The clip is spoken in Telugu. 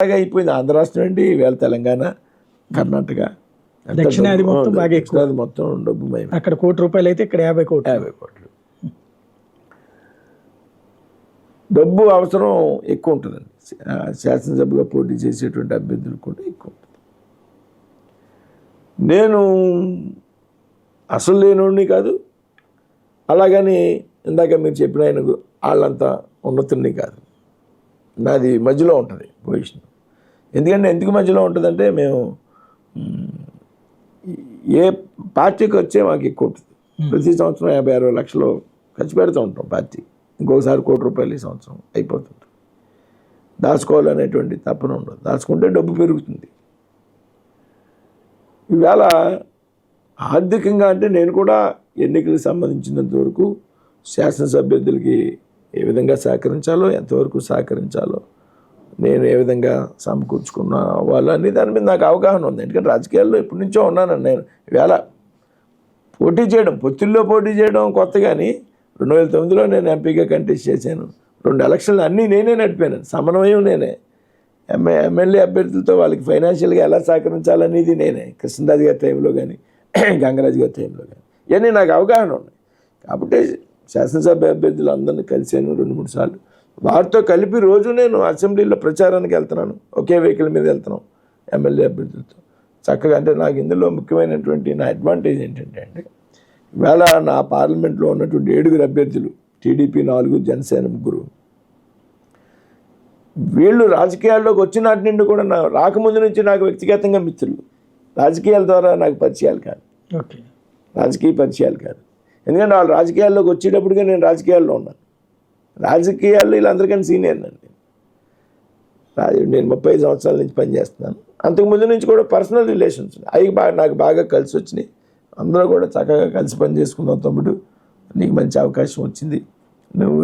అయిపోయింది. ఆంధ్ర రాష్ట్రం ఏంటి, ఈవేళ తెలంగాణ, కర్ణాటక, దక్షిణాది మొత్తం బాగా ఎక్కువ. దక్షిణాది మొత్తం డబ్బు మయం. అక్కడ ₹1 అయితే ఇక్కడ 50 కోట్లు. 50 కోట్లు డబ్బు అవసరం ఎక్కువ ఉంటుందండి. శాసనసభలో పోటీ చేసేటువంటి అభ్యర్థులకు కూడా ఎక్కువ ఉంటుంది. నేను అసలు లేనోడిని కాదు, అలాగని ఇందాక మీరు చెప్పిన ఆయన వాళ్ళంతా ఉన్నతుడిని కాదు. నాది మధ్యలో ఉంటుంది పొజిషన్. ఎందుకు మధ్యలో ఉంటుందంటే, మేము ఏ పార్టీకి వచ్చే మాకు ఎక్కువ ఉంటుంది. ప్రతి సంవత్సరం 50-60 లక్షలు ఖర్చు పెడుతూ ఉంటాం పార్టీ. ఇంకొకసారి ₹1 ఈ సంవత్సరం అయిపోతుంది. దాచుకోవాలనేటువంటి తప్పన ఉండదు. దాచుకుంటే డబ్బు పెరుగుతుంది. ఈవేళ ఆర్థికంగా అంటే నేను కూడా ఎన్నికలకు సంబంధించినంత వరకు శాసనసభ్యులకి ఏ విధంగా సహకరించాలో, ఎంతవరకు సహకరించాలో, నేను ఏ విధంగా సమకూర్చుకున్న వాళ్ళని దాని మీద నాకు అవగాహన ఉంది. ఎందుకంటే రాజకీయాల్లో ఎప్పటి నుంచో ఉన్నాను నేను. ఈవేళ పోటీ చేయడం, పొత్తుల్లో పోటీ చేయడం కొత్త, కానీ 2009లో నేను ఎంపీగా కంటెస్ట్ చేశాను. 2 ఎలక్షన్లు అన్నీ నేనే నడిపాను. సమన్వయం నేనే. ఎమ్మెల్యే అభ్యర్థులతో వాళ్ళకి ఫైనాన్షియల్గా ఎలా సహకరించాలనేది నేనే. కృష్ణరాజు గారి టైంలో కానీ, గంగరాజు గారి టైంలో కానీ ఇవన్నీ నాకు అవగాహన ఉన్నాయి. కాబట్టి శాసనసభ అభ్యర్థులు అందరినీ కలిసాను 2-3 సార్లు. వారితో కలిపి రోజు నేను అసెంబ్లీలో ప్రచారానికి వెళ్తున్నాను. ఒకే వెహికల్ మీద వెళ్తున్నాం ఎమ్మెల్యే అభ్యర్థులతో చక్కగా. అంటే నాకు ఇందులో ముఖ్యమైనటువంటి నా అడ్వాంటేజ్ ఏంటంటే అండి, ఇవాళ నా పార్లమెంట్లో ఉన్నటువంటి 7 అభ్యర్థులు, టీడీపీ 4, జనసేన 3, వీళ్ళు రాజకీయాల్లోకి వచ్చినాటి నుండి కూడా రాకముందు నుంచి నాకు వ్యక్తిగతంగా మిత్రులు. రాజకీయాల ద్వారా నాకు పరిచయాలు కాదు, రాజకీయ పరిచయాలు కాదు. ఎందుకంటే వాళ్ళు రాజకీయాల్లోకి వచ్చేటప్పటికే నేను రాజకీయాల్లో ఉన్నాను. రాజకీయాల్లో వీళ్ళందరికన్నా సీనియర్ అండి. నేను 35 సంవత్సరాల నుంచి పనిచేస్తున్నాను. అంతకుముందు నుంచి కూడా పర్సనల్ రిలేషన్స్ అవి నాకు బాగా కలిసి వచ్చినాయి. అందరూ కూడా చక్కగా కలిసి పని చేసుకున్నావు తమ్ముడు, నీకు మంచి అవకాశం వచ్చింది, నువ్వు